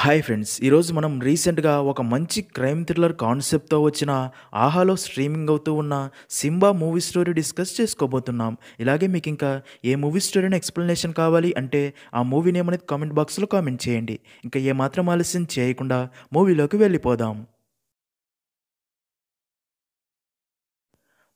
Hi friends! ఈరోజు మనం రీసెంట్‌గా ఒక మంచి క్రైమ్ థ్రిల్లర్ కాన్సెప్ట్‌తో వచ్చిన 'ఆహాలో' స్ట్రీమింగ్ అవుతూ ఉన్న 'సింబా' మూవీ స్టోరీ డిస్కస్ చేసుకోబోతున్నాం. ఇలాగే మీకింకా ఏ మూవీ స్టోరీని ఎక్స్‌ప్లనేషన్ కావాలి అంటే ఆ మూవీ నేమ్ అనేది కామెంట్ బాక్స్‌లో కామెంట్ చేయండి. ఇంకా ఏమాత్రం ఆలస్యం చేయకుండా మూవీలోకి వెళ్ళిపోదాం.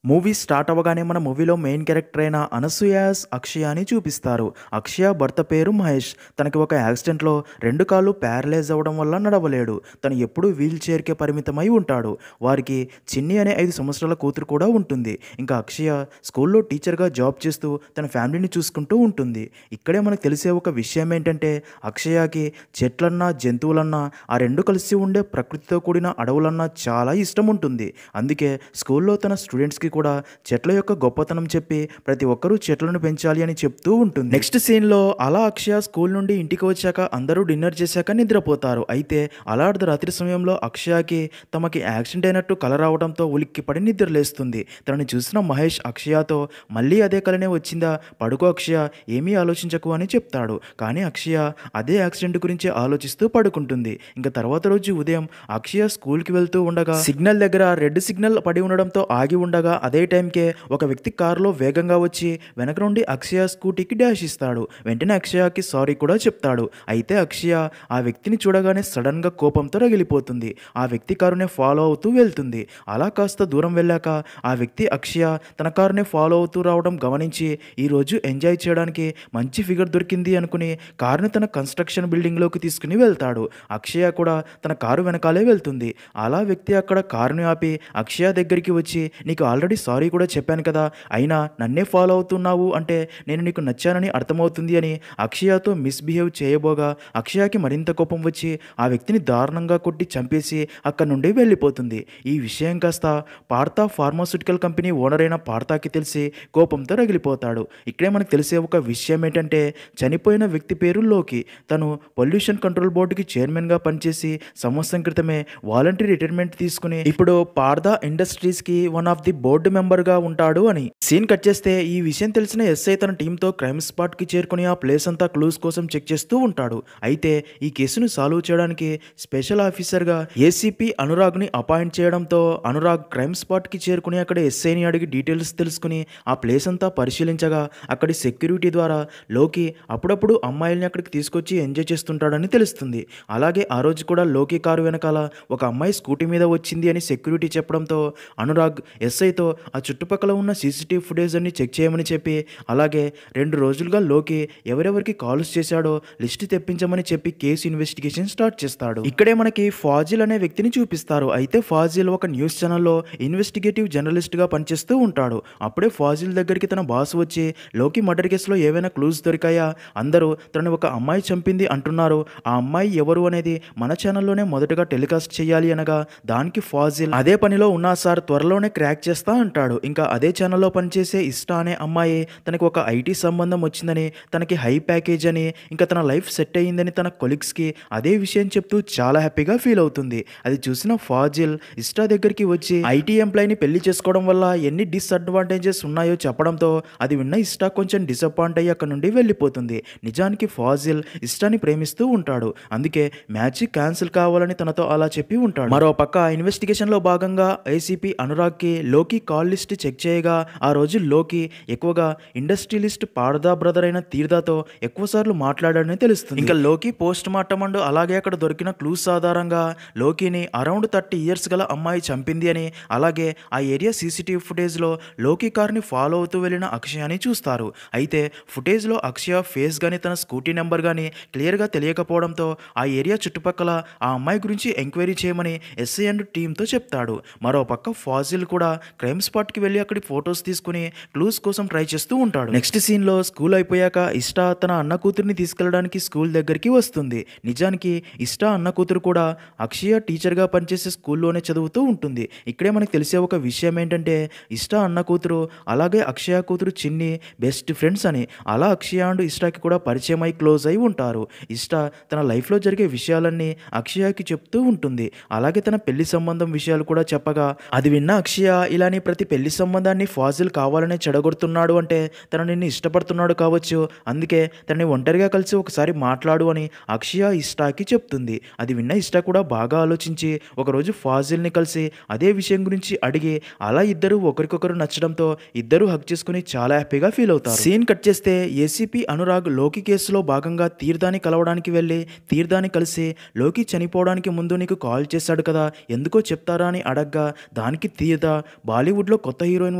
మూవీ స్టార్ట్ అవ్వగానే మన మూవీలో మెయిన్ క్యారెక్టర్ అయిన అనసూయాస్ అక్షయాని చూపిస్తారు. అక్షయ భర్త పేరు మహేష్. తనకి ఒక యాక్సిడెంట్లో 2 కాళ్ళు ప్యారలైజ్ అవ్వడం వల్ల నడవలేడు. తను ఎప్పుడూ వీల్ చైర్‌కే పరిమితమై ఉంటాడు. వారికి చిన్ని అనే 5 సంవత్సరాల కూతురు కూడా ఉంటుంది. ఇంకా అక్షయ స్కూల్లో టీచర్‌గా జాబ్ చేస్తూ తన ఫ్యామిలీని చూసుకుంటూ ఉంటుంది. ఇక్కడే మనకు తెలిసే ఒక విషయం ఏంటంటే అక్షయకి చెట్లన్నా, జంతువులన్నా ఆ 2 కలిసి ఉండే ప్రకృతితో కూడిన అడవులన్నా చాలా ఇష్టం ఉంటుంది. అందుకే స్కూల్లో తన స్టూడెంట్స్‌కి కూడా చెట్ల యొక్క గొప్పతనం చెప్పి ప్రతి ఒక్కరూ చెట్లను పెంచాలి అని చెప్తూ ఉంటుంది. నెక్స్ట్ సీన్‌లో అలా అక్షయ స్కూల్ నుండి ఇంటికి వచ్చాక అందరూ డిన్నర్ చేశాక నిద్రపోతారు. అయితే అలా అర్ధరాత్రి సమయంలో అక్షయకి తమకి యాక్సిడెంట్ అయినట్టు కల రావడంతో ఉలిక్కిపడి నిద్రలేస్తుంది. తనని చూసిన మహేష్ అక్షయతో మళ్ళీ అదే కలనే వచ్చిందా? పడుకో అక్షయ, ఏమీ ఆలోచించకు అని చెప్తాడు. కానీ అక్షయ అదే యాక్సిడెంట్ గురించి ఆలోచిస్తూ పడుకుంటుంది. ఇంక తర్వాత రోజు ఉదయం అక్షయ స్కూల్‌కి వెళ్తూ ఉండగా సిగ్నల్ దగ్గర రెడ్ సిగ్నల్ పడి ఉండడంతో ఆగి ఉండగా అదే టైంకే ఒక వ్యక్తి కారులో వేగంగా వచ్చి వెనక నుండి అక్షయ స్కూటీకి డాష్ ఇస్తాడు. వెంటనే అక్షయకి సారీ కూడా చెప్తాడు. అయితే అక్షయ ఆ వ్యక్తిని చూడగానే సడన్గా కోపంతో రగిలిపోతుంది. ఆ వ్యక్తి కారునే ఫాలో అవుతూ వెళ్తుంది. అలా కాస్త దూరం వెళ్ళాక ఆ వ్యక్తి అక్షయ తన కారునే ఫాలో అవుతూ రావడం గమనించి ఈరోజు ఎంజాయ్ చేయడానికి మంచి ఫిగర్ దొరికింది అనుకుని కారుని తన కన్స్ట్రక్షన్ బిల్డింగ్లోకి తీసుకుని వెళ్తాడు. అక్షయ కూడా తన కారు వెనకాలే వెళ్తుంది. అలా వ్యక్తి అక్కడ కారుని ఆపి అక్షయ దగ్గరికి వచ్చి నీకు ఆల్రెడీ సారీ కూడా చెప్పాను కదా, అయినా నన్నే ఫాలో అవుతున్నావు అంటే నేను నీకు నచ్చానని అర్థమవుతుంది అని అక్షయతో మిస్బిహేవ్ చేయబోగా అక్షయకి మరింత కోపం వచ్చి ఆ వ్యక్తిని దారుణంగా కొట్టి చంపేసి అక్కడి నుండి వెళ్ళిపోతుంది. ఈ విషయం కాస్త పార్థా ఫార్మాస్యూటికల్ కంపెనీ ఓనర్ అయిన పార్థాకి తెలిసి కోపంతో రగిలిపోతాడు. ఇక్కడే మనకు తెలిసే ఒక విషయం ఏంటంటే చనిపోయిన వ్యక్తి పేరు లోకి. తను పొల్యూషన్ కంట్రోల్ బోర్డుకి చైర్మన్గా పనిచేసి సంవత్సరం క్రితమే వాలంటరీ రిటైర్మెంట్ తీసుకుని ఇప్పుడు పార్థా ఇండస్ట్రీస్కి వన్ ఆఫ్ ది బోర్డు మెంబర్గా ఉంటాడు అని. సీన్ కట్ చేస్తే ఈ విషయం తెలిసిన ఎస్ఐ తన టీంతో క్రైమ్ స్పాట్కి చేరుకుని ఆ ప్లేస్ అంతా క్లూస్ కోసం చెక్ చేస్తూ ఉంటాడు. అయితే ఈ కేసును సాల్వ్ చేయడానికి స్పెషల్ ఆఫీసర్గా ఏసీపీ అనురాగ్ని అపాయింట్ చేయడంతో అనురాగ్ క్రైమ్ స్పాట్కి చేరుకుని అక్కడ ఎస్ఐని అడిగి డీటెయిల్స్ తెలుసుకుని ఆ ప్లేస్ అంతా పరిశీలించగా అక్కడి సెక్యూరిటీ ద్వారా లోకి అప్పుడప్పుడు అమ్మాయిల్ని అక్కడికి తీసుకొచ్చి ఎంజాయ్ చేస్తుంటాడని తెలుస్తుంది. అలాగే ఆ రోజు కూడా లోకి కారు వెనకాల ఒక అమ్మాయి స్కూటీ మీద వచ్చింది అని సెక్యూరిటీ చెప్పడంతో అనురాగ్ ఎస్ఐతో ఆ చుట్టుపక్కల ఉన్న సీసీటీవీ ఫుటేజ్ అన్ని చెక్ చేయమని చెప్పి అలాగే 2 రోజులుగా లోకి ఎవరెవరికి కాల్స్ చేశాడో లిస్ట్ తెప్పించమని చెప్పి కేసు ఇన్వెస్టిగేషన్ స్టార్ట్ చేస్తాడు. ఇక్కడే మనకి ఫాజిల్ అనే వ్యక్తిని చూపిస్తారు. అయితే ఫాజిల్ ఒక న్యూస్ ఛానల్లో ఇన్వెస్టిగేటివ్ జర్నలిస్ట్గా పనిచేస్తూ ఉంటాడు. అప్పుడే ఫాజిల్ దగ్గరికి తన బాస్ వచ్చి లోకి మర్డర్ కేసులో ఏవైనా క్లూస్ దొరికాయా, అందరూ తనని ఒక అమ్మాయి చంపింది అంటున్నారు, ఆ అమ్మాయి ఎవరు అనేది మన ఛానల్లోనే మొదటగా టెలికాస్ట్ చేయాలి అనగా దానికి ఫాజిల్ అదే పనిలో ఉన్నా సార్, త్వరలోనే క్రాక్ చేస్తా అంటాడు. ఇంకా అదే ఛానల్లో పనిచేసే ఇష్టా అనే అమ్మాయి తనకు ఒక ఐటీ సంబంధం వచ్చిందని, తనకి హై ప్యాకేజ్ అని, ఇంకా తన లైఫ్ సెట్ అయ్యిందని తన కొలీగ్స్కి అదే విషయం చెప్తూ చాలా హ్యాపీగా ఫీల్ అవుతుంది. అది చూసిన ఫాజిల్ ఇష్టా దగ్గరికి వచ్చి ఐటీ ఎంప్లాయీని పెళ్లి చేసుకోవడం వల్ల ఎన్ని డిసడ్వాంటేజెస్ ఉన్నాయో చెప్పడంతో అది విన్న ఇష్టా కొంచెం డిసప్పాయింట్ అయ్యి అక్కడ నుండి వెళ్ళిపోతుంది. నిజానికి ఫాజిల్ ఇష్టాని ప్రేమిస్తూ ఉంటాడు. అందుకే మ్యాచ్ క్యాన్సిల్ కావాలని తనతో అలా చెప్పి ఉంటాడు. మరో పక్క ఇన్వెస్టిగేషన్లో భాగంగా ఏసీపీ అనురాగ్కి లోకి కాల్ లిస్ట్ చెక్ చేయగా ఆ రోజు లోకి ఎక్కువగా ఇండస్ట్రియలిస్ట్ పార్థా బ్రదర్ అయిన తీర్థతో ఎక్కువసార్లు మాట్లాడాడని తెలుస్తుంది. ఇంకా లోకి పోస్ట్ మార్టం అండ్ అలాగే అక్కడ దొరికిన క్లూస్ ఆధారంగా లోకిని అరౌండ్ 30 ఇయర్స్ గల అమ్మాయి చంపింది అని, అలాగే ఆ ఏరియా సీసీటీవీ ఫుటేజ్లో లోకి కార్ని ఫాలో అవుతూ వెళ్ళిన అక్షయాని చూస్తారు. అయితే ఫుటేజ్లో అక్షయ ఫేస్ కానీ తన స్కూటీ నెంబర్ కానీ క్లియర్గా తెలియకపోవడంతో ఆ ఏరియా చుట్టుపక్కల ఆ అమ్మాయి గురించి ఎంక్వైరీ చేయమని ఎస్ఐ అండ్ టీంతో చెప్తాడు. మరో పక్క ఫాజిల్ కూడా క్రైమ్ స్పాట్కి వెళ్ళి అక్కడి ఫొటోస్ తీసుకుని క్లూస్ కోసం ట్రై చేస్తూ ఉంటాడు. నెక్స్ట్ సీన్లో స్కూల్ అయిపోయాక ఇష్టా తన అన్న కూతురిని తీసుకెళ్ళడానికి స్కూల్ దగ్గరికి వస్తుంది. నిజానికి ఇష్టా అన్న కూతురు కూడా అక్షయ టీచర్గా పనిచేసే స్కూల్లోనే చదువుతూ ఉంటుంది. ఇక్కడే మనకు తెలిసే ఒక విషయం ఏంటంటే ఇష్టా అన్న కూతురు అలాగే అక్షయ కూతురు చిన్ని బెస్ట్ ఫ్రెండ్స్ అని. అలా అక్షయ అండ్ ఇష్టాకి కూడా పరిచయం అయి క్లోజ్ అయి ఉంటారు. ఇష్టా తన లైఫ్లో జరిగే విషయాలన్నీ అక్షయకి చెప్తూ ఉంటుంది. అలాగే తన పెళ్లి సంబంధం విషయాలు కూడా చెప్పగా అది విన్న అక్షయ ఇలా కానీ ప్రతి పెళ్లి సంబంధాన్ని ఫాజిల్ కావాలనే చెడగొడుతున్నాడు అంటే తను నిన్ను ఇష్టపడుతున్నాడు కావచ్చు, అందుకే తనని ఒంటరిగా కలిసి ఒకసారి మాట్లాడు అని అక్షయ ఇష్టాకి చెప్తుంది. అది విన్న ఇష్టా కూడా బాగా ఆలోచించి ఒకరోజు ఫాజిల్ని కలిసి అదే విషయం గురించి అడిగి అలా ఇద్దరు ఒకరికొకరు నచ్చడంతో ఇద్దరు హక్ చేసుకుని చాలా హ్యాపీగా ఫీల్ అవుతారు. సీన్ కట్ చేస్తే ఏసీపీ అనురాగ్ లోకి కేసులో భాగంగా తీర్థాన్ని కలవడానికి వెళ్ళి తీర్థాన్ని కలిసి లోకి చనిపోవడానికి ముందు నీకు కాల్ చేశాడు కదా, ఎందుకో చెప్తారా అని అడగ్గా దానికి తీర్థ బాలీవుడ్లో కొత్త హీరోయిన్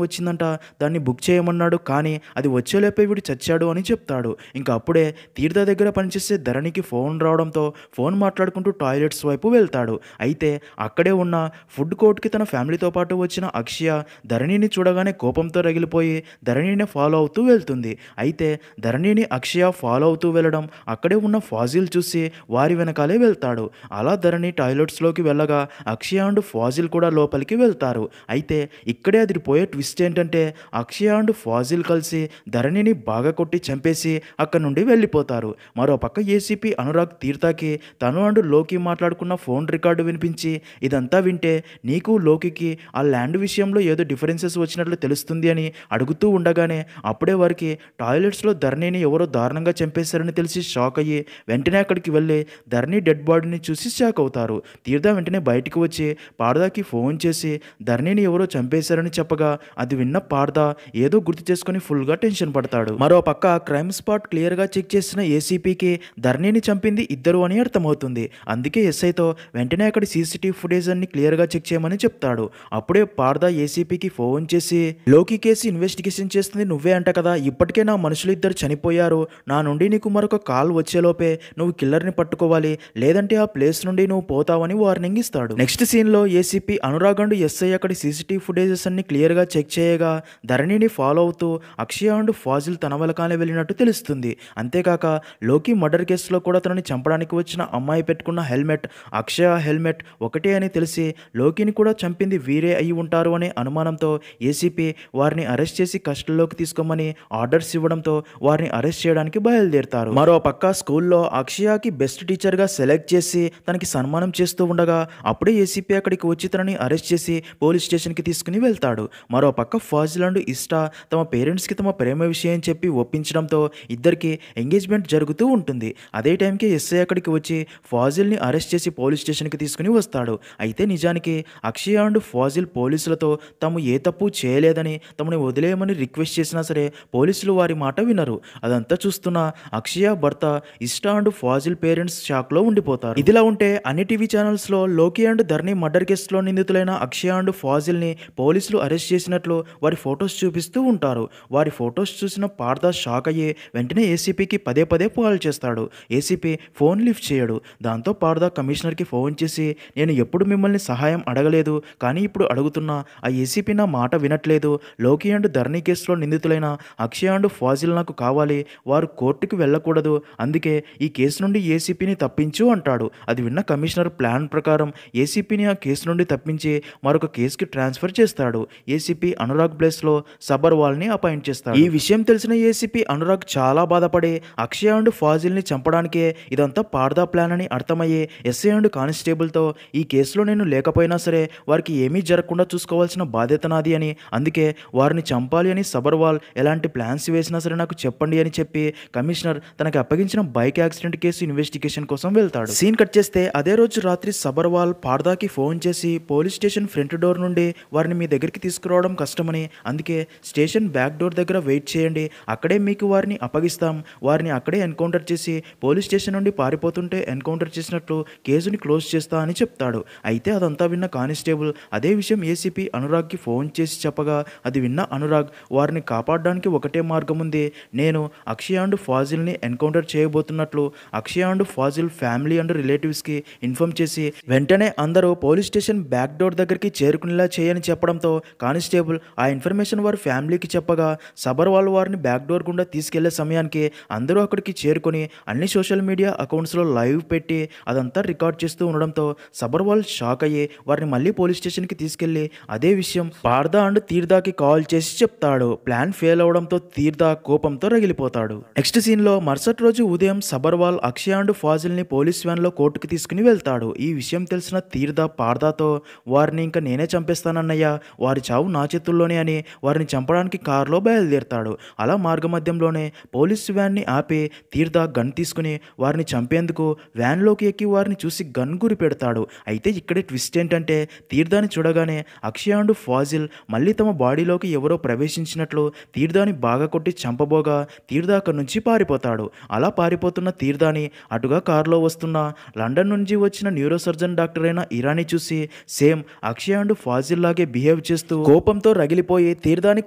వచ్చిందంట, దాన్ని బుక్ చేయమన్నాడు, కానీ అది వచ్చేలేపే వీడు చచ్చాడు అని చెప్తాడు. ఇంకా అప్పుడే తీర్థ దగ్గర పనిచేసే ధరణికి ఫోన్ రావడంతో ఫోన్ మాట్లాడుకుంటూ టాయిలెట్స్ వైపు వెళ్తాడు. అయితే అక్కడే ఉన్న ఫుడ్ కోర్ట్కి తన ఫ్యామిలీతో పాటు వచ్చిన అక్షయ ధరణిని చూడగానే కోపంతో రగిలిపోయి ధరణిని ఫాలో అవుతూ వెళ్తుంది. అయితే ధరణిని అక్షయ ఫాలో అవుతూ వెళ్ళడం అక్కడే ఉన్న ఫాజిల్ చూసి వారి వెనకాలే వెళ్తాడు. అలా ధరణి టాయిలెట్స్లోకి వెళ్ళగా అక్షయ అండ్ ఫాజిల్ కూడా లోపలికి వెళ్తారు. అయితే ఇక్కడే అదిరిపోయే ట్విస్ట్ ఏంటంటే అక్షయ అండ్ ఫాజిల్ కలిసి ధరణిని బాగా కొట్టి చంపేసి అక్కడ నుండి వెళ్ళిపోతారు. మరోపక్క ఏసీపీ అనురాగ్ తీర్థకి తను అండ్ లోకి మాట్లాడుకున్న ఫోన్ రికార్డు వినిపించి ఇదంతా వింటే నీకు లోకికి ఆ ల్యాండ్ విషయంలో ఏదో డిఫరెన్సెస్ వచ్చినట్లు తెలుస్తుంది అని అడుగుతూ ఉండగానే అప్పుడే వారికి టాయిలెట్స్లో ధరణిని ఎవరో దారుణంగా చంపేశారని తెలిసి షాక్ అయ్యి వెంటనే అక్కడికి వెళ్ళి ధరణి డెడ్ బాడీని చూసి షాక్ అవుతారు. తీర్థ వెంటనే బయటికి వచ్చి పార్దాకి ఫోన్ చేసి ధరణిని ఎవరో చంపేశారని చెప్పగా అది విన్న పార్దా ఏదో గుర్తు చేసుకుని ఫుల్గా టెన్షన్ పడతాడు. మరో పక్క క్రైమ్ స్పాట్ క్లియర్గా చెక్ చేసిన ఏసీపీకి ధరణిని చంపింది ఇద్దరు అని అర్థమవుతుంది. అందుకే ఎస్ఐతో వెంటనే అక్కడి సీసీటీవీ ఫుటేజ్ అన్ని క్లియర్గా చెక్ చేయమని చెప్తాడు. అప్పుడే పార్దా ఏసీపీకి ఫోన్ చేసి లోకి కేసు ఇన్వెస్టిగేషన్ చేస్తుంది నువ్వే అంట కదా, ఇప్పటికే నా మనుషులు ఇద్దరు చనిపోయారు, నా నుండి నీకు మరొక కాల్ వచ్చేలోపే నువ్వు కిల్లర్ని పట్టుకోవాలి, లేదంటే ఆ ప్లేస్ నుండి నువ్వు పోతావని వార్నింగ్ ఇస్తాడు. నెక్స్ట్ సీన్లో ఏసీపీ అనురాగ్ అండ్ ఎస్ఐ అక్కడి సీసీటీవీ ఫుటేజెస్ అన్ని క్లియర్గా చెక్ చేయగా ధరణిని ఫాలో అవుతూ అక్షయ అండ్ ఫాజిల్ తన వెలకానే వెళ్ళినట్టు తెలుస్తుంది. అంతేకాక లోకి మర్డర్ కేసులో కూడా తనని చంపడానికి వచ్చిన అమ్మాయి పెట్టుకున్న హెల్మెట్ అక్షయ హెల్మెట్ ఒకటే అని తెలిసి లోకిని కూడా చంపింది వీరే అయి ఉంటారు అనే అనుమానంతో ఏసీపీ వారిని అరెస్ట్ చేసి కస్టడీలోకి తీసుకోమని ఆర్డర్స్ ఇవ్వడంతో వారిని అరెస్ట్ చేయడానికి బయలుదేరుతారు. మరో పక్క స్కూల్లో అక్షయకి బెస్ట్ టీచర్గా సెలెక్ట్ చేసి తనకి సన్మానం చేస్తూ ఉండగా అప్పుడే ఏసీపీ అక్కడికి వచ్చి తనని అరెస్ట్ చేసి పోలీస్ స్టేషన్కి తీసుకుని వెళ్తాడు. మరో పక్క ఫాజిల్ అండ్ ఇష్టా తమ పేరెంట్స్కి తమ ప్రేమ విషయం చెప్పి ఒప్పించడంతో ఇద్దరికి ఎంగేజ్మెంట్ జరుగుతూ ఉంటుంది. అదే టైంకి ఎస్ఐ అక్కడికి వచ్చి ఫాజిల్ని అరెస్ట్ చేసి పోలీస్ స్టేషన్కి తీసుకుని వస్తాడు. అయితే నిజానికి అక్షయ అండ్ ఫాజిల్ పోలీసులతో తాము ఏ తప్పు చేయలేదని తమని వదిలేయమని రిక్వెస్ట్ చేసినా సరే పోలీసులు వారి మాట వినరు. అదంతా చూస్తున్న అక్షయ భర్త ఇష్టా అండ్ ఫాజిల్ పేరెంట్స్ షాక్లో ఉండిపోతారు. ఇదిలా ఉంటే అన్ని టీవీ ఛానల్స్లో లోకి అండ్ ధరణి మర్డర్ కేసులో నిందితులైన అక్షయ అండ్ ఫాజిల్ని పోలీసులు అరెస్ట్ చేసినట్లు వారి ఫొటోస్ చూపిస్తూ ఉంటారు. వారి ఫొటోస్ చూసిన పార్దా షాక్ అయ్యి వెంటనే ఏసీపీకి పదే పదే కాల్ చేస్తాడు. ఏసీపీ ఫోన్ లిఫ్ట్ చేయడు. దాంతో పార్దా కమిషనర్కి ఫోన్ చేసి నేను ఎప్పుడు మిమ్మల్ని సహాయం అడగలేదు, కానీ ఇప్పుడు అడుగుతున్నా, ఆ ఏసీపీ నా మాట వినట్లేదు, లోకి అండ్ ధరణి కేసులో నిందితులైన అక్షయ అండ్ ఫాజిల్ నాకు కావాలి, వారు కోర్టుకు వెళ్ళకూడదు, అందుకే ఈ కేసు నుండి ఏసీపీని తప్పించు అంటాడు. అది విన్న కమిషనర్ ప్లాన్ ప్రకారం ఏసీపీని ఆ కేసు నుండి తప్పించి మరొక కేసుకి ట్రాన్స్ఫర్ చేస్తాడు. ఏసీపీ అనురాగ్ ప్లేస్లో సబర్వాల్ని అపాయింట్ చేస్తాడు. ఈ విషయం తెలిసిన ఏసీపీ అనురాగ్ చాలా బాధపడి అక్షయ అండ్ ఫాజిల్ని చంపడానికే ఇదంతా పార్దా ప్లాన్ అని అర్థమయ్యే ఎస్ఐ అండ్ కానిస్టేబుల్తో ఈ కేసులో నేను లేకపోయినా సరే వారికి ఏమీ జరగకుండా చూసుకోవాల్సిన బాధ్యత నాది అని, అందుకే వారిని చంపాలి అని సబర్వాల్ ఎలాంటి ప్లాన్స్ వేసినా సరే నాకు చెప్పండి అని చెప్పి కమిషనర్ తనకి అప్పగించిన బైక్ యాక్సిడెంట్ కేసు ఇన్వెస్టిగేషన్ కోసం వెళ్తాడు. సీన్ కట్ చేస్తే అదే రోజు రాత్రి సబర్వాల్ పార్దాకి ఫోన్ చేసి పోలీస్ స్టేషన్ ఫ్రంట్ డోర్ నుండి వారిని మీ దగ్గరికి తీసుకురావడం కష్టమని, అందుకే స్టేషన్ బ్యాక్ డోర్ దగ్గర వెయిట్ చేయండి, అక్కడే మీకు వారిని అప్పగిస్తాం, వారిని అక్కడే ఎన్కౌంటర్ చేసి పోలీస్ స్టేషన్ నుండి పారిపోతుంటే ఎన్కౌంటర్ చేసినట్లు కేసుని క్లోజ్ చేస్తా అని చెప్తాడు. అయితే అదంతా విన్న కానిస్టేబుల్ అదే విషయం ఏసీపీ అనురాగ్కి ఫోన్ చేసి చెప్పగా అది విన్న అనురాగ్ వారిని కాపాడడానికి ఒకటే మార్గం ఉంది, నేను అక్షయ అండ్ ఫాజిల్ని ఎన్కౌంటర్ చేయబోతున్నట్లు Akshaya and Fazil family and రిలేటివ్స్కి ఇన్ఫార్మ్ చేసి వెంటనే అందరూ పోలీస్ స్టేషన్ బ్యాక్ డోర్ దగ్గరికి చేరుకునేలా చేయని చెప్పడంతో కానిస్టేబుల్ ఆ ఇన్ఫర్మేషన్ వారి ఫ్యామిలీకి చెప్పగా సబర్వాల్ వారిని బ్యాక్ డోర్ గుండా తీసుకెళ్లే సమయానికి అందరూ అక్కడికి చేరుకొని అన్ని సోషల్ మీడియా అకౌంట్స్లో లైవ్ పెట్టి అదంతా రికార్డ్ చేస్తూ ఉండడంతో సబర్వాల్ షాక్ అయ్యి వారిని మళ్ళీ పోలీస్ స్టేషన్కి తీసుకెళ్లి అదే విషయం పార్దా అండ్ తీర్థకి కాల్ చేసి చెప్తాడు. ప్లాన్ ఫెయిల్ అవడంతో తీర్థ కోపంతో రగిలిపోతాడు. నెక్స్ట్ సీన్లో మరుసటి రోజు ఉదయం సబర్వాల్ అక్షయ అండ్ ఫాజిల్ని పోలీస్ వ్యాన్లో కోర్టుకి తీసుకుని వెళ్తాడు. ఈ విషయం తెలిసిన తీర్థ పార్దాతో వారిని ఇంకా నేనే చంపేస్తానన్నయ్యా, వారి చావు నా చేతుల్లోనే అని వారిని చంపడానికి కారులో బయలుదేరతాడు. అలా మార్గమధ్యంలోనే పోలీసు వ్యాన్ని ఆపి తీర్థ గన్ తీసుకుని వారిని చంపేందుకు వ్యాన్లోకి ఎక్కి వారిని చూసి గన్ గురి పెడతాడు. అయితే ఇక్కడే ట్విస్ట్ ఏంటంటే తీర్థాన్ని చూడగానే అక్షయ అండ్ ఫాజిల్ మళ్ళీ తమ బాడీలోకి ఎవరో ప్రవేశించినట్లు తీర్థాన్ని బాగా కొట్టి చంపబోగా తీర్థ అక్కడి నుంచి పారిపోతాడు. అలా పారిపోతున్న తీర్థాన్ని అటుగా కారులో వస్తున్న లండన్ నుంచి వచ్చిన న్యూరో సర్జన్ డాక్టర్ అయిన ఇరానీ చూసి సేమ్ అక్షయ అండ్ ఫాజిల్ లాగే బిహేవ్ చేస్తూ కోపంతో రగిలిపోయి తీర్థాన్ని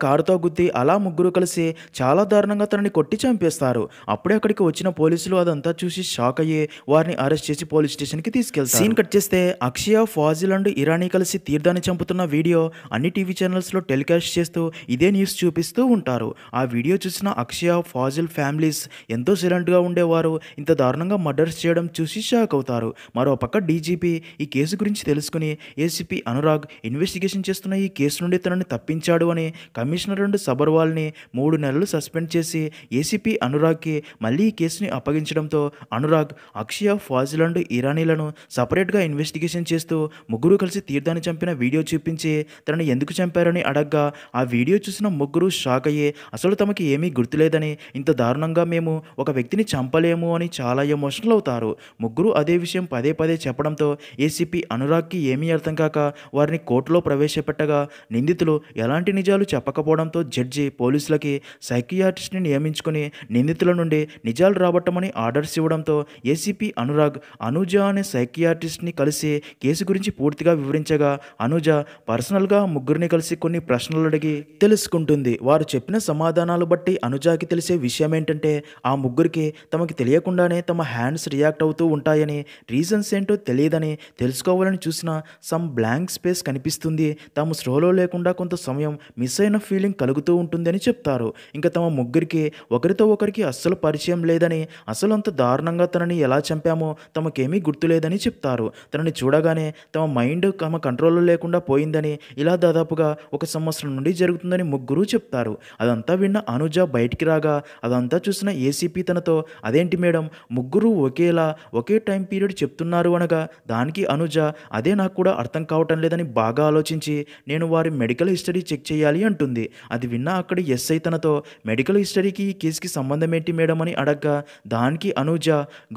కారుతో గుద్ది అలా ముగ్గురు కలిసి చాలా దారుణంగా తనని కొట్టి చంపేస్తారు. అప్పుడే అక్కడికి వచ్చిన పోలీసులు అదంతా చూసి షాక్ అయ్యి వారిని అరెస్ట్ చేసి పోలీస్ స్టేషన్కి తీసుకెళ్తారు. సీన్ కట్ చేస్తే అక్షయ, ఫాజిల్ అండ్ ఇరానీ కలిసి తీర్థాన్ని చంపుతున్న వీడియో అన్ని టీవీ ఛానల్స్లో టెలికాస్ట్ చేస్తూ ఇదే న్యూస్ చూపిస్తూ ఉంటారు. ఆ వీడియో చూసిన అక్షయ, ఫాజిల్ ఫ్యామిలీస్ ఎంతో సైలెంట్గా ఉండేవారు ఇంత దారుణంగా మర్డర్స్ చేయడం చూసి షాక్ అవుతారు. మరోపక్క డీజీపీ ఈ కేసు గురించి తెలుసుకుని ఏసీపీ అనురాగ్ ఇన్వెస్టిగేషన్ చేస్తున్న ఈ కేసు నుండి తనని తప్పించాడు అని కమిషనర్ అండ్ సబర్వాల్ని 3 నెలలు సస్పెండ్ చేసి ఏసీపీ అనురాగ్కి మళ్ళీ ఈ కేసుని అప్పగించడంతో అనురాగ్ అక్షయ, ఫాజిల్ అండ్ ఇరానీలను సపరేట్గా ఇన్వెస్టిగేషన్ చేస్తూ ముగ్గురు కలిసి తీర్థాన్ని చంపిన వీడియో చూపించి తనని ఎందుకు చంపారని అడగ్గా ఆ వీడియో చూసిన ముగ్గురు షాక్ అయ్యి అసలు తమకి ఏమీ గుర్తులేదని ఇంత దారుణంగా మేము ఒక వ్యక్తిని చంపలేము అని చాలా ఎమోషనల్ అవుతారు. ముగ్గురు అదే విషయం పదే పదే చెప్పడంతో ఏసీపీ అనురాగ్కి ఏమీ అర్థం కాక వారిని కోర్టులో ప్రవేశపెట్టగా నిందితులు ఎలాంటి నిజాలు చెప్పకపోవడంతో జడ్జి పోలీసులకి సైకియాట్రిస్ట్ని నియమించుకుని నిందితుల నుండి నిజాలు రాబట్టమని ఆర్డర్స్ ఇవ్వడంతో ఏసీపీ అనురాగ్ అనుజ అనే సైకియాట్రిస్ట్ని కలిసి కేసు గురించి పూర్తిగా వివరించగా అనుజ పర్సనల్గా ముగ్గురిని కలిసి కొన్ని ప్రశ్నలు అడిగి తెలుసుకుంటుంది. వారు చెప్పిన సమాధానాలు బట్టి అనుజాకి తెలిసే విషయం ఏంటంటే ఆ ముగ్గురికి తమకి తెలియకుండానే తమ హ్యాండ్స్ రియాక్ట్ అవుతూ ఉంటాయని, రీజన్స్ ఏంటో తెలియదని తెలుసుకోవాలని చూసిన సమ్ బ్లాంక్ స్పేస్ కనిపిస్తుంది, తాము స్లోలో లేకుండా కొంత సమయం మిస్ అయిన ఫీలింగ్ కలుగుతూ ఉంటుందని చెప్తారు. ఇంకా తమ ముగ్గురికి ఒకరితో ఒకరికి అస్సలు పరిచయం లేదని, అసలు అంత దారుణంగా తనని ఎలా చంపామో తమకేమీ గుర్తులేదని చెప్తారు. తనని చూడగానే తమ మైండ్ తమ కంట్రోల్లో లేకుండా పోయిందని, ఇలా దాదాపుగా 1 సంవత్సరం నుండి జరుగుతుందని ముగ్గురు చెప్తారు. అదంతా విన్న అనుజ బయటికి రాగా అదంతా చూసిన ఏసీపీ తనతో అదేంటి మేడం ముగ్గురు ఒకేలా ఒకే టైం పీరియడ్ చెప్తున్నారు అనగా దానికి అనుజ అదే నాకు కూడా అర్థం కావటం లేదని బాగా ఆలోచించి నేను వారి మెడికల్ హిస్టరీ చెక్ చేయాలి అంటుంది. అది విన్న అక్కడి ఎస్ఐ తనతో మెడికల్ హిస్టరీకి ఈ కేసుకి సంబంధం ఏంటి మేడం అని అడగ్గా దానికి అనుజ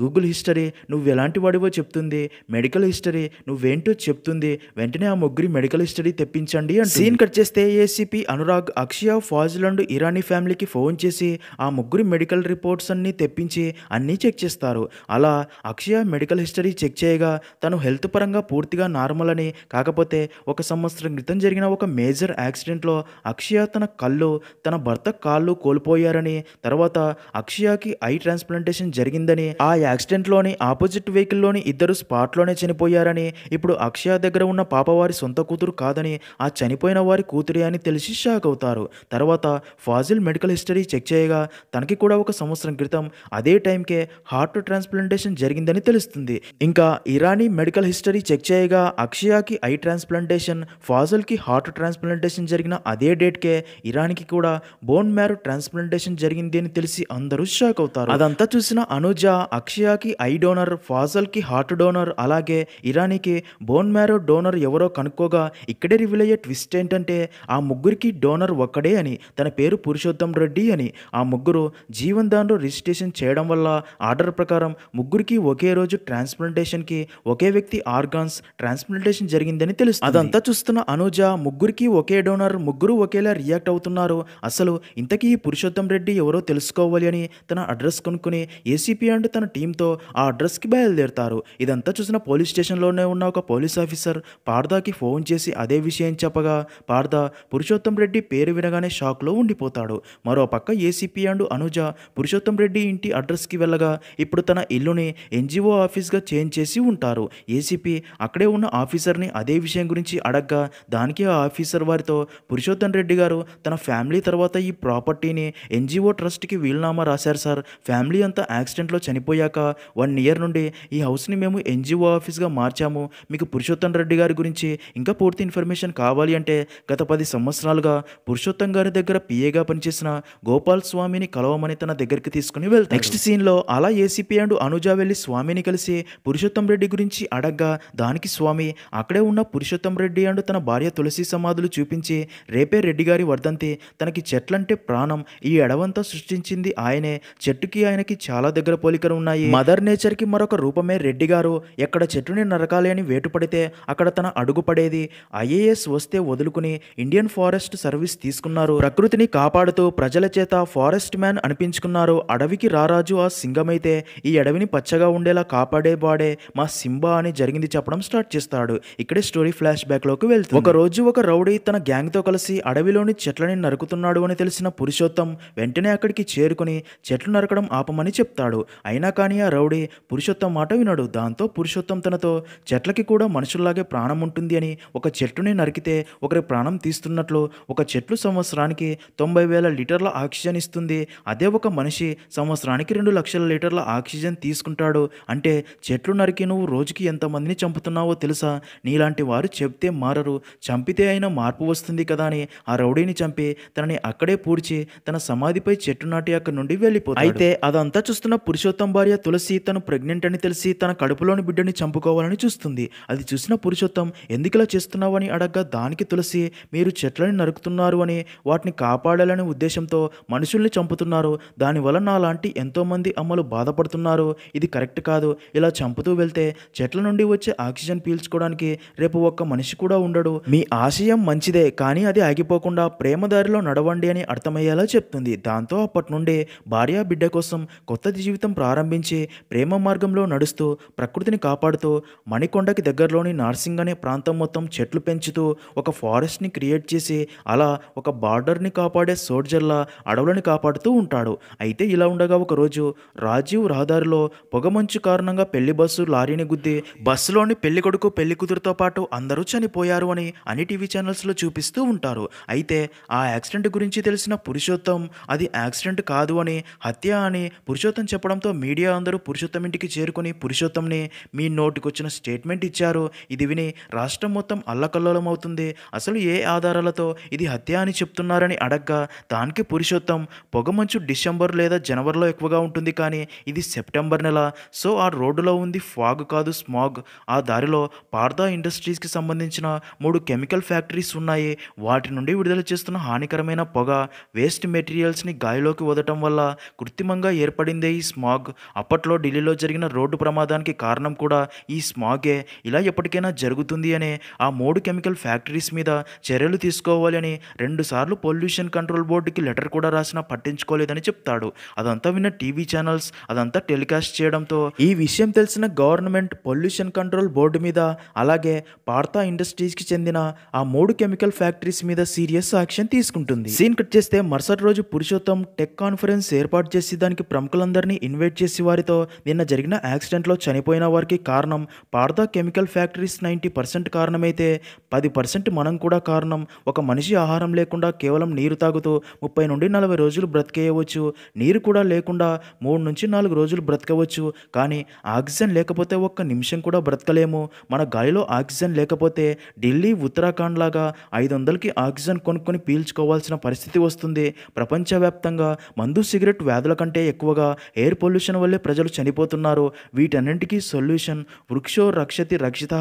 గూగుల్ హిస్టరీ నువ్వు ఎలాంటి వాడివో చెప్తుంది, మెడికల్ హిస్టరీ నువ్వేంటో చెప్తుంది, వెంటనే ఆ ముగ్గురి మెడికల్ హిస్టరీ తెప్పించండి అని. సీన్ కట్ చేస్తే ఏసీపీ అనురాగ్ అక్షయ, ఫాజిల్ అండ్ ఇరానీ ఫ్యామిలీకి ఫోన్ చేసి ఆ ముగ్గురి మెడికల్ రిపోర్ట్స్ అన్నీ తెప్పించి అన్నీ చెక్ చేస్తారు. అలా అక్షయ మెడికల్ హిస్టరీ చెక్ చేయగా తను హెల్త్ పరంగా పూర్తిగా నార్మల్ అని, కాకపోతే 1 సంవత్సరం క్రితం జరిగిన ఒక మేజర్ యాక్సిడెంట్లో అక్షయ తన కళ్ళు, తన భర్త కాళ్ళు కోల్పోయారని, తర్వాత అక్షయకి ఐ ట్రాన్స్ప్లాంటేషన్ జరిగిందని, ఆ యాక్సిడెంట్లోని ఆపోజిట్ వెహికల్లోని ఇద్దరు స్పాట్లోనే చనిపోయారని, ఇప్పుడు అక్షయ దగ్గర ఉన్న పాప వారి సొంత కూతురు కాదని ఆ చనిపోయిన వారి కూతురే అని తెలిసి షాక్ అవుతారు. తర్వాత ఫాజిల్ మెడికల్ హిస్టరీ చెక్ చేయగా తనకి కూడా 1 సంవత్సరం క్రితం అదే టైంకే హార్ట్ ట్రాన్స్ప్లాంటేషన్ జరిగిందని తెలుస్తుంది. ఇంకా ఇరానీ మెడికల్ హిస్టరీ చెక్ చేయగా అక్షయకి ఐ ట్రాన్స్ప్లాంటేషన్, ఫాజిల్కి హార్ట్ ట్రాన్స్ప్లాంటేషన్ జరిగిన అదే డేట్కే ఇరానీకి కూడా బోన్ మ్యారో ట్రాన్స్ప్లాంటేషన్ జరిగింది అని తెలిసి అందరూ షాక్ అవుతారు. అదంతా చూసిన అనుజ అక్షయకి ఐ డోనర్, ఫాజిల్కి హార్ట్ డోనర్, అలాగే ఇరానీకి బోన్ మ్యారో డోనర్ ఎవరో కనుక్కోగా ఇక్కడే రివీల్ అయ్యే ట్విస్ట్ ఏంటంటే ఆ ముగ్గురికి డోనర్ ఒక్కడే అని, తన పేరు పురుషోత్తం రెడ్డి అని. ఆ ముగ్గురు జీవన్ దాన్లో రిజిస్ట్రేషన్ చేయడం వల్ల ఆర్డర్ ప్రకారం ముగ్గురికి ఒకే రోజు ట్రాన్స్ప్లాంటేషన్కి ఒకే వ్యక్తి ఆర్గాన్స్ ట్రాన్స్ప్లాంటేషన్ జరిగిందని తెలుస్తుంది. అదంతా చూస్తున్న అనుజ ముగ్గురికి ఒకే డోనర్, ముగ్గురు ఒకేలా రియాక్ట్ అవుతున్నారు, అసలు ఇంతకీ పురుషోత్తం రెడ్డి ఎవరో తెలుసుకోవాలి అని తన అడ్రస్ కొనుక్కుని ఏసీపీ అండ్ తన టీంతో ఆ అడ్రస్కి బయలుదేరుతారు. ఇదంతా చూసిన పోలీస్ స్టేషన్లోనే ఉన్న ఒక పోలీస్ ఆఫీసర్ పార్దాకి ఫోన్ చేసి అదే విషయం చెప్పగా పార్దా పురుషోత్తం రెడ్డి పేరు వినగానే షాక్లో ఉండిపోతాడు. మరోపక్క ఏసీపీ అండ్ అనుజ పురుషోత్తం రెడ్డి ఇంటి అడ్రస్కి వెళ్ళగా ఇప్పుడు తన ఇల్లుని ఎన్జిఓ ఆఫీస్గా చేంజ్ చేసి ఉంటారు. ఏసీపీ అక్కడే ఉన్న ఆఫీసర్ని అదే విషయం గురించి అడగ్గా దానికి ఆ ఆఫీసర్ వారితో పురుషోత్తం రెడ్డి గారు తన ఫ్యామిలీ తర్వాత ఈ ప్రాపర్టీని ఎన్జిఓ ట్రస్ట్కి వీలునామా రాశారు సార్, ఫ్యామిలీ అంతా యాక్సిడెంట్లో చనిపోయాక 1 ఇయర్ నుండి ఈ హౌస్ని మేము ఎన్జిఓ ఆఫీస్గా మార్చాము, మీకు పురుషోత్తం రెడ్డి గారి గురించి ఇంకా పూర్తి ఇన్ఫర్మేషన్ కావాలి అంటే గత 10 సంవత్సరాలుగా పురుషోత్తం గారి దగ్గర పిఏగా పనిచేసిన గోపాల్ స్వామిని కలవమని తన దగ్గరికి తీసుకుని వెళ్తారు. నెక్స్ట్ సీన్లో అలా ఏసీపీ అండ్ అనుజ వెళ్ళి స్వామిని కలిసి పురుషోత్తం రెడ్డి గురించి అడగ్గా దానికి స్వామి అక్కడే ఉన్న పురుషోత్తం రెడ్డి అండ్ తన భార్య తులసి సమాధులు చూపించి రేపే రెడ్డి గారి వర్ధంతి, తనకి చెట్లంటే ప్రాణం, ఈ అడవంతా సృష్టించింది ఆయనే, చెట్టుకి ఆయనకి చాలా దగ్గర పోలికలు ఉన్నాయి, మదర్ నేచర్కి మరొక రూపమే రెడ్డి గారు, ఎక్కడ చెట్టుని నరకాలి అని వేటుపడితే అక్కడ తన అడుగు పడేది, ఐఏఎస్ వస్తే వదులుకుని ఇండియన్ ఫారెస్ట్ సర్వీస్ తీసుకున్నారు, ప్రకృతిని కాపాడుతూ ప్రజల చేత ఫారెస్ట్ మ్యాన్ అనిపించుకున్నారు, అడవికి రారాజు ఆ సింగమైతే ఈ అడవిని పచ్చగా ఉండేలా కాపాడేవాడే మా సింబా అని జరిగింది చెప్పడం స్టార్ట్ చేస్తాడు. ఇక్కడే స్టోరీ ఫ్లాష్ బ్యాక్ లోకి వెళ్తుంది. ఒక రోజు ఒక రౌడీ తన గ్యాంగ్ తో కలిసి అడవిలోని చెట్లని నరుకుతున్నాడు అని తెలిసిన పురుషోత్తం వెంటనే అక్కడికి చేరుకుని చెట్లు నరకడం ఆపమని చెప్తాడు. అయినా కానీ ఆ రౌడీ పురుషోత్తం మాట వినడు. దాంతో పురుషోత్తం తనతో చెట్లకి కూడా మనుషుల్లాగే ప్రాణం ఉంటుంది అని, ఒక చెట్టుని నరికితే ఒకరి ప్రాణం తీస్తున్నట్లు, ఒక చెట్లు సంవత్సరానికి 90,000 లీటర్ల ఆక్సిజన్ ఇస్తుంది, అదే ఒక మనిషి సంవత్సరానికి 2 లక్షల లీటర్ల ఆక్సిజన్ తీసుకుంటాడు, అంటే చెట్లు నరికి నువ్వు రోజుకి ఎంతమందిని చంపుతున్నావో తెలుసా, నీలాంటి వారు చెప్తే మారరు, చంపితే అయినా మార్పు వస్తుంది కదా అని ఆ రౌడీని చంపి తనని అక్కడే పూడ్చి తన సమాధిపై చెట్టు నాటి అక్కడి నుండి వెళ్ళిపోతాడు. అయితే అదంతా చూస్తున్న పురుషోత్తం భార్య తులసి తను ప్రెగ్నెంట్ అని తెలిసి తన కడుపులోని బిడ్డని చంపుకోవాలని చూస్తుంది. అది చూసిన పురుషోత్తం ఎందుకిలా చేస్తున్నావు అని అడగ్గా దానికి తులసి, మీరు చెట్లని నరుకుతున్నారు అని, వాటిని కాపాడాలనే ఉద్దేశంతో మనుషుల్ని చంపుతున్నారు, దానివల్ల నాలాంటి ఎంతోమంది అమ్మలు బాధపడుతున్నారు, ఇది కరెక్ట్ కాదు, ఇలా చంపుతూ వెళ్తే చెట్ల నుండి వచ్చే ఆక్సిజన్ పీల్చుకోవడానికి రేపు ఒక్క మనిషి కూడా ఉండడు, మీ ఆశయం మంచిదే కానీ అది ఆగిపోకుండా ప్రేమదారిలో నడవండి అని అర్థమయ్యేలా చెప్తుంది. దాంతో అప్పటి నుండి భార్య బిడ్డ కోసం కొత్త జీవితం ప్రారంభించి ప్రేమ మార్గంలో నడుస్తూ ప్రకృతిని కాపాడుతూ మణికొండకి దగ్గరలోని నార్సింగ్ అనే ప్రాంతం మొత్తం చెట్లు పెంచుతూ ఒక ఫారెస్ట్ని క్రియేట్ చేసి అలా ఒక బార్డర్ని కాపాడే సోల్జర్లా అడవులని కాపాడుతూ ఉంటాడు. అయితే ఇలా ఉండగా ఒకరోజు రాజీవ్ రహదారిలో పొగమంచు కారణంగా పెళ్లి బస్సు లారీని గుద్ది బస్సులోని పెళ్లి కొడుకు పెళ్లి కూతురుతో పాటు అందరూ చనిపోయారు అని అన్ని టీవీ ఛానల్స్లో చూపిస్తూ ఉంటారు. అయితే ఆ యాక్సిడెంట్ గురించి తెలిసిన పురుషోత్తం అది యాక్సిడెంట్ కాదు అని, హత్య అని పురుషోత్తం చెప్పడంతో మీడియా అందరూ పురుషోత్తం ఇంటికి చేరుకుని పురుషోత్తంని మీ నోటికొచ్చిన స్టేట్మెంట్ ఇచ్చారు, ఇది విని రాష్ట్రం మొత్తం అల్లకల్లోలం అవుతుంది, అసలు ఏ ఆధారాలతో ఇది హత్య అని చెప్తున్నారని అడగ్గా దానికి పురుషోత్తం, పొగమంచు డిసెంబర్ లేదా జనవరిలో ఎక్కువగా ఉంటుంది కానీ ఇది సెప్టెంబర్ నెల, సో ఆ రోడ్డులో ఉంది ఫాగ్ కాదు స్మాగ్, ఆ దారిలో పార్థా ఇండస్ట్రీస్కి సంబంధించిన 3 కెమికల్ ఫ్యాక్టరీస్ ఉన్నాయి, వాటి నుండి విడుదల చేస్తున్న హానికరమైన పొగ వేస్ట్ మెటీరియల్స్ని గాలిలోకి వదలటం వల్ల కృత్రిమంగా ఏర్పడిందే ఈ స్మాగ్, అప్పట్లో ఢిల్లీలో జరిగిన రోడ్డు ప్రమాదానికి కారణం కూడా ఈ స్మాగే, ఇలా ఎప్పటికైనా జరుగుతుంది అనే ఆ 3 కెమికల్ ఫ్యాక్టరీస్ మీద చర్యలు తీసుకోవాలి అని 2 సార్లు పొల్యూషన్ కంట్రోల్ బోర్డుకి లెటర్ కూడా రాసినా పట్టించుకోలేదని చెప్తాడు. అదంతా విన్న టీవీ ఛానల్స్ అదంతా టెలికాస్ట్ చేయడంతో ఈ విషయం తెలిసిన గవర్నమెంట్ పొల్యూషన్ కంట్రోల్ బోర్డు మీద అలాగే పార్థా ఇండస్ట్రీస్కి చెందిన ఆ 3 కెమికల్ ఫ్యాక్టరీస్ మీద సీరియస్ యాక్షన్ తీసుకుంటుంది. సీన్ కట్ చేస్తే మరుసటి రోజు పురుషోత్తం టెక్ కాన్ఫరెన్స్ ఏర్పాటు చేసి దానికి ప్రముఖులందరినీ ఇన్వైట్ చేసి వారితో నిన్న జరిగిన యాక్సిడెంట్లో చనిపోయిన వారికి కారణం పార్థా కెమికల్ ఫ్యాక్టరీస్ 90% కారణమైతే 10% మనం కూడా కారణం, ఒక మనిషి ఆహారం లేకుండా కేవలం నీరు తాగుతూ 30 నుండి 40 రోజులు బ్రతికేయవచ్చు, నీరు కూడా లేకుండా 3 నుంచి 4 రోజులు బ్రతకవచ్చు, కానీ ఆక్సిజన్ లేకపోతే ఒక్క నిమిషం కూడా బ్రతకలేము, మన గాలిలో ఆక్సిజన్ లేకపోతే ఢిల్లీ ఉత్తరాఖండ్ లాగా 500కి ఆక్సిజన్ కొనుక్కొని పీల్చుకోవాల్సిన పరిస్థితి వస్తుంది, ప్రపంచవ్యాప్తంగా మందు సిగరెట్ వ్యాధుల కంటే ఎక్కువగా ఎయిర్ పొల్యూషన్ వల్లే ప్రజలు చనిపోతున్నారు, వీటన్నింటికీ సొల్యూషన్ వృక్షో రక్షతి రక్షిత,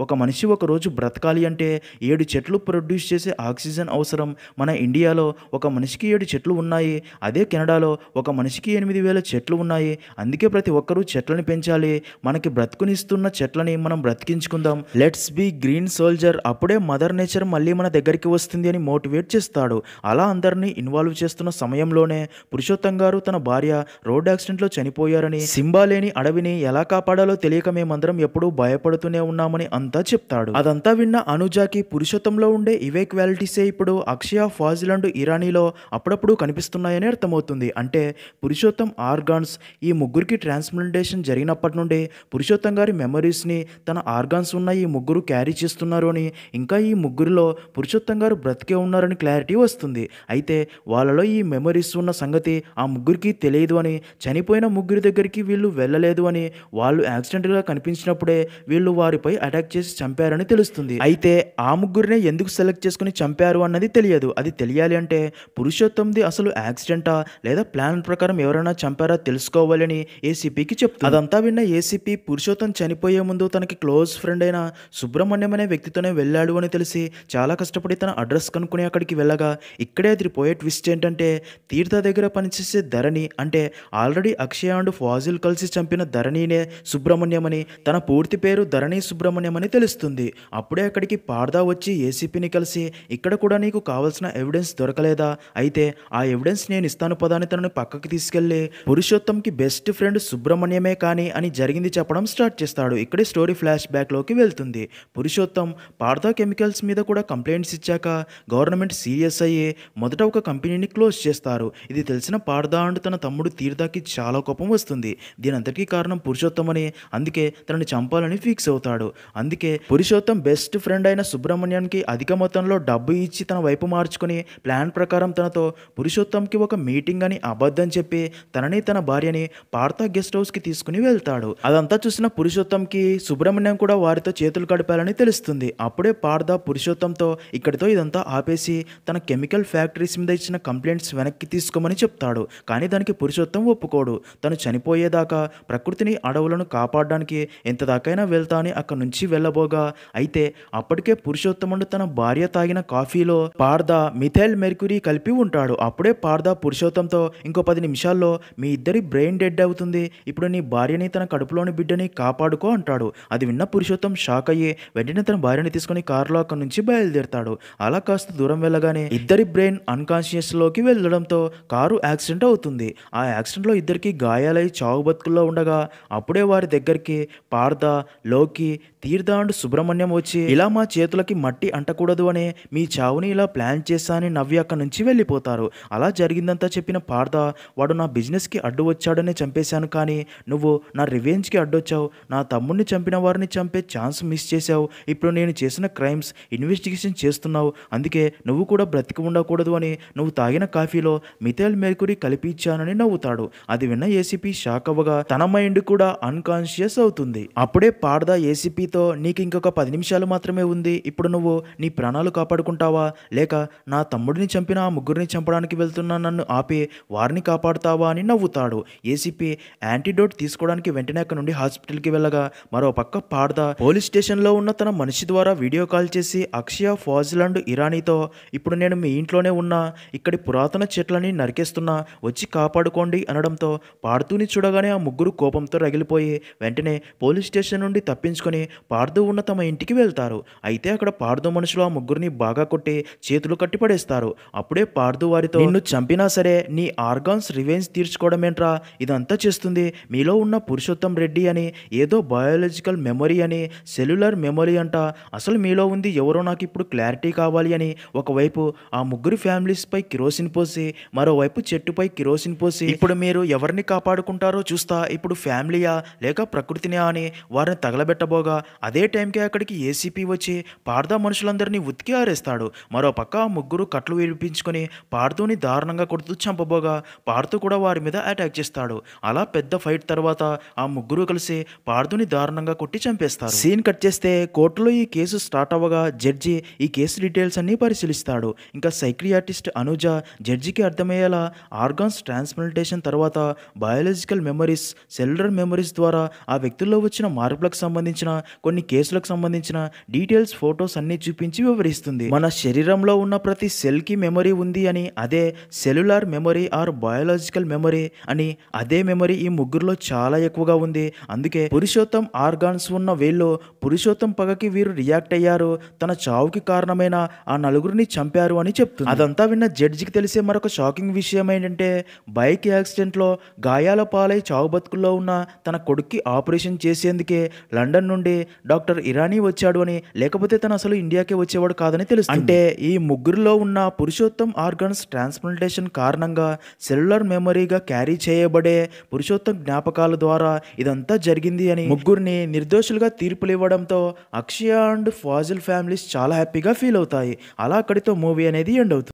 ఒక మనిషి ఒక రోజు బ్రతకాలి అంటే 7 చెట్లు ప్రొడ్యూస్ చేసే ఆక్సిజన్ అవసరం, మన ఇండియాలో ఒక మనిషికి 7 చెట్లు ఉన్నాయి, అదే కెనడాలో ఒక మనిషికి 8,000 చెట్లు ఉన్నాయి, అందుకే ప్రతి ఒక్కరూ చెట్లని పెంచాలి, మనకి బ్రతుకునిస్తున్న చెట్లని మనం బ్రతికించుకుందాం, లెట్స్ బీ గ్రీన్ సోల్జర్, అప్పుడే మదర్ నేచర్ మళ్ళీ మన దగ్గరికి వస్తుంది అని మోటివేట్ చేస్తాడు. అలా అందరినీ ఇన్వాల్వ్ చేస్తున్న సమయంలోనే పురుషోత్తం గారు తన భార్య రోడ్ యాక్సిడెంట్లో చనిపోయారని, సింబా లేని అడవిని ఎలా కాపాడాలో తెలియక మేమందరం ఎప్పుడూ భయపడుతూనే ఉన్నామని అంతా చెప్తాడు. అదంతా విన్న అనుజాకి పురుషోత్తంలో ఉండే ఇవే క్వాలిటీసే ఇప్పుడు అక్షయ, ఫాజిల్ అండ్ ఇరానీలో అప్పుడప్పుడు కనిపిస్తున్నాయని అర్థమవుతుంది. అంటే పురుషోత్తం ఆర్గాన్స్, ఈ ముగ్గురికి ట్రాన్స్ప్లాంటేషన్ జరిగినప్పటి నుండి పురుషోత్తం గారి మెమరీస్ని తన ఆర్గాన్స్ ఉన్న ఈ ముగ్గురు క్యారీ చేస్తున్నారు అని, ఇంకా ఈ ముగ్గురిలో పురుషోత్తం గారు బ్రతికే ఉన్నారని క్లారిటీ వస్తుంది. అయితే వాళ్ళలో ఈ మెమరీస్ ఉన్న సంగతి ఆ ముగ్గురికి తెలియదు అని, చనిపోయిన ముగ్గురి దగ్గరికి వీళ్ళు వెళ్ళలేదు అని, వాళ్ళు యాక్సిడెంట్గా కనిపించినప్పుడే వీళ్ళు వారిపై అటాక్ చేసి చంపారని తెలుస్తుంది. అయితే ఆ ముగ్గురినే ఎందుకు సెలెక్ట్ చేసుకుని చంపారు అన్నది తెలియదు. అది తెలియాలి అంటే పురుషోత్తంది అసలు యాక్సిడెంటా లేదా ప్లాన్ ప్రకారం ఎవరైనా చంపారా తెలుసుకోవాలని ఏసీపీకి చెప్తుంది. అదంతా విన్న ఏసీపీ పురుషోత్తం చనిపోయే ముందు తనకి క్లోజ్ ఫ్రెండ్ అయిన సుబ్రహ్మణ్యం అనే వ్యక్తితోనే వెళ్ళాడు అని అని తెలిసి చాలా కష్టపడి తన అడ్రస్ కనుక్కుని అక్కడికి వెళ్ళగా ఇక్కడే అదిరిపోయే ట్విస్ట్ ఏంటంటే తీర్థ దగ్గర పనిచేసే ధరణి అంటే ఆల్రెడీ అక్షయ అండ్ ఫాజిల్ కలిసి చంపిన ధరణినే సుబ్రహ్మణ్యం అని, తన పూర్తి పేరు ధరణి సుబ్రహ్మణ్యం అని తెలుస్తుంది. అప్పుడే అక్కడికి పార్దా వచ్చి ఏసీపీని కలిసి ఇక్కడ కూడా నీకు కావాల్సిన ఎవిడెన్స్ దొరకలేదా, అయితే ఆ ఎవిడెన్స్ నేను ఇస్తాను పదాన్ని తనని పక్కకి తీసుకెళ్లి పురుషోత్తంకి బెస్ట్ ఫ్రెండ్ సుబ్రహ్మణ్యమే కానీ అని జరిగింది చెప్పడం స్టార్ట్ చేస్తాడు. ఇక్కడే స్టోరీ ఫ్లాష్ బ్యాక్లోకి వెళ్తుంది. పురుషోత్తం పార్దా కెమికల్స్ మీద కూడా కంప్లైంట్స్ ఇచ్చాక గవర్నమెంట్ సీరియస్ అయ్యి మొదట ఒక కంపెనీని క్లోజ్ చేస్తారు. ఇది తెలిసిన పార్దా అండ్ తన తమ్ముడు తీర్థకి చాలా కోపం వస్తుంది. దీనంతటికీ కారణం పురుషోత్తం అని, అందుకే తనని చంపాలని ఫిక్స్ అవుతాడు. అందుకే పురుషోత్తం బెస్ట్ ఫ్రెండ్ అయిన సుబ్రహ్మణ్యానికి అధిక మొత్తంలో డబ్బు ఇచ్చి తన వైపు మార్చుకుని ప్లాన్ ప్రకారం తనతో పురుషోత్తంకి ఒక మీటింగ్ అని అబద్ధం చెప్పి తనని తన భార్యని పార్తా గెస్ట్ హౌస్కి తీసుకుని వెళ్తాడు. అదంతా చూసిన పురుషోత్తంకి సుబ్రహ్మణ్యం కూడా వారితో చేతులు కడిపాలని తెలుస్తుంది. అప్పుడే పార్దా పురుషోత్తంతో ఇక్కడితో ఇదంతా ఆపేసి తన కెమికల్ ఫ్యాక్టరీస్ మీద ఇచ్చిన కంప్లైంట్స్ వెనక్కి తీసుకోమని చెప్తాడు. కానీ దానికి పురుషోత్తం ఒప్పుకోడు. తను చనిపోయేదాకా ప్రకృతిని అడవులను కాపాడడానికి ఎంత దాకైనా వెళ్తా అని అక్కడి నుంచి వెళ్ళబోగా అయితే అప్పటికే పురుషోత్తముడు తన భార్య తాగిన కాఫీలో పార్దా మిథైల్ మెర్క్యూరీ కలిపి ఉంటాడు. అప్పుడే పార్దా పురుషోత్తంతో ఇంకో 10 నిమిషాల్లో మీ ఇద్దరి బ్రెయిన్ డెడ్ అవుతుంది, ఇప్పుడు నీ భార్యని తన కడుపులోని బిడ్డని కాపాడుకో అంటాడు. అది విన్న పురుషోత్తం షాక్ అయ్యి వెంటనే తన భార్యని తీసుకుని కారులో అక్కడి నుంచి బయలుదేరతాడు. అలా కాస్త దూరం వెళ్ళగానే ఇద్దరి బ్రెయిన్ అన్కాన్షియస్ లోకి వెళ్ళడంతో కారు యాక్సిడెంట్ అవుతుంది. ఆ యాక్సిడెంట్లో ఇద్దరికి గాయాలై చావు బతుకుల్లో ఉండగా అప్పుడే వారి దగ్గరికి పార్దా, లోకి, తీర్థ అండ్ సుబ్రహ్మణ్యం వచ్చి ఇలా మా చేతులకి మట్టి అంటకూడదు అనే మీ చావుని ఇలా ప్లాన్ చేశా అని నవ్వి అక్కడి నుంచి వెళ్ళిపోతారు. అలా జరిగిందంతా చెప్పిన పార్దా వాడు నా బిజినెస్కి అడ్డు వచ్చాడనే చంపేశాను, కానీ నువ్వు నా రివెంజ్కి అడ్డొచ్చావు, నా తమ్ముడిని చంపిన వారిని చంపే ఛాన్స్ మిస్ చేశావు, ఇప్పుడు నేను చేసిన క్రైమ్స్ ఇన్వెస్టిగేషన్ చేస్తున్నావు, అందుకే నువ్వు కూడా బ్రతికి ఉండకూడదు అని నువ్వు తాగిన కాఫీలో మిథైల్ మెర్క్యూరీ కలిపి ఇచ్చానని నవ్వుతాడు. అది విన్న ఏసీపీ షాక్ అవ్వగా తన మైండ్ కూడా అన్కాన్షియస్ అవుతుంది. అప్పుడే పార్దా ఏసీపీతో నీకు ఇంకొక 10 నిమిషాలు మాత్రమే ఉంది, ఇప్పుడు నువ్వు నీ ప్రాణాలు కాపాడుకుంటావా లేక నా తమ్ముడిని చంపిన ఆ ముగ్గురిని చంపడానికి వెళ్తున్నా నన్ను ఆపి వారిని కాపాడుతావా అని నవ్వుతాడు. ఏసీపీ యాంటీడోట్ తీసుకోవడానికి వెంటనే అక్కడ నుండి హాస్పిటల్కి వెళ్ళగా మరో పక్క పార్దా పోలీస్ స్టేషన్లో ఉన్న తన మనిషి ద్వారా వీడియో కాల్ చేసి అక్షయ, ఫాజిల్ అండ్ ఇరానీతో ఇప్పుడు నేను మీ ఇంట్లోనే ఉన్నా, ఇక్కడి పురాతన చెట్లని నరికేస్తున్నా, వచ్చి కాపాడుకోండి అనడంతో పార్దుని చూడగానే ఆ ముగ్గురు కోపంతో రగిలిపోయి వెంటనే పోలీస్ స్టేషన్ నుండి తప్పించుకొని పార్దు ఉన్న తమ ఇంటికి వెళ్తారు. అయితే అక్కడ పార్దు మనుషులు ఆ ముగ్గురిని బాగా కొట్టి చేతులు కట్టి పడేస్తారు. అప్పుడే పార్దు వారితో నిన్ను చంపినా సరే నీ ఆర్గాన్స్ రివెంజ్ తీర్చుకోవడమేంట్రా, ఇదంతా చేస్తుంది మీలో ఉన్న పురుషోత్తం రెడ్డి అని, ఏదో బయాలజికల్ మెమరీ అని, సెల్యులర్ మెమరీ అంట, అసలు మీలో ఉంది ఎవరో నాకు ఇప్పుడు క్లారిటీ కావాలి అని ఒకవైపు ఆ ముగ్గురు ఫ్యామిలీస్ పై కిరోసిన్ పోసి మరోవైపు చెట్టుపై కిరోసిన్ పోసి ఇప్పుడు మీరు ఎవరిని కాపాడుకుంటారో చూస్తా, ఇప్పుడు ఫ్యామిలీయా లేక ప్రకృతినా అని వారిని తగలబెట్టబోగా అదే టైంకి అక్కడికి ఏసీపీ వచ్చి పార్దా మనుషులందరినీ ఉతికి ఆరేస్తాడు. మరో పక్క ఆ ముగ్గురు కట్లు విడిపించుకొని పార్దుని దారుణంగా కొడుతూ చంపబోగా పార్దు కూడా వారి మీద అటాక్ చేస్తాడు. అలా పెద్ద ఫైట్ తర్వాత ఆ ముగ్గురు కలిసి పార్దుని దారుణంగా కొట్టి చంపేస్తారు. సీన్ కట్ చేస్తే కోర్టులో ఈ కేసు స్టార్ట్ అవ్వగా జడ్జి ఈ కేసు డీటెయిల్స్ అన్ని పరిశీలిస్తాడు. ఇంకా సైక్రియాటిస్ట్ అనుజ జడ్జికి అర్థమయ్యేలా ఆర్గాన్స్ ట్రాన్స్ప్లాంటేషన్ తర్వాత బయాలజికల్ మెమరీస్, సెల్యులర్ మెమరీస్ ద్వారా ఆ వ్యక్తుల్లో వచ్చిన మార్పులకు సంబంధించిన కొన్ని కేసులకు సంబంధించిన డీటెయిల్స్, ఫొటోస్ అన్ని చూపించి వివరిస్తుంది. మన శరీరంలో ఉన్న ప్రతి సెల్ కి మెమరీ ఉంది అని, అదే cellular memory or biological memory అని, అదే మెమరీ ఈ ముగ్గురులో చాలా ఎక్కువగా ఉంది. అందుకే పురుషోత్తం ఆర్గాన్స్ ఉన్న వీళ్ళు పురుషోత్తం పగకి వీరు రియాక్ట్ అయ్యారు, తన చావుకి కారణమైన ఆ నలుగురిని చంపారు అని చెప్తుంది. అదంతా విన్న జడ్జికి తెలిసే మరొక షాకింగ్ విషయం ఏంటంటే బైక్ యాక్సిడెంట్లో గాయాల పాలై చావు బతుకుల్లో ఉన్న తన కొడుక్కి ఆపరేషన్ చేసేందుకే లండన్ నుండి డాక్టర్ ఇరానీ వచ్చాడు అని, లేకపోతే తను అసలు ఇండియాకే వచ్చేవాడు కాదని తెలుస్తుంది. అంటే ఈ ముగ్గురులో ఉన్న పురుషోత్తం ఆర్గాన్స్ ట్రాన్స్ప్లాంటేషన్ కారణంగా సెల్యులర్ మెమరీగా క్యారీ చేయబడే పురుషోత్తం జ్ఞాపకాల ద్వారా ఇదంతా జరిగింది అని ముగ్గురిని నిర్దోషులుగా తీర్పులు ఇవ్వడంతో అక్షయ అండ్ ఫాజిల్ ఫ్యామిలీస్ చాలా హ్యాపీగా ఫీల్ అవుతాయి. అలా అక్కడితో మూవీ అనేది ఎండ్ అవుతుంది.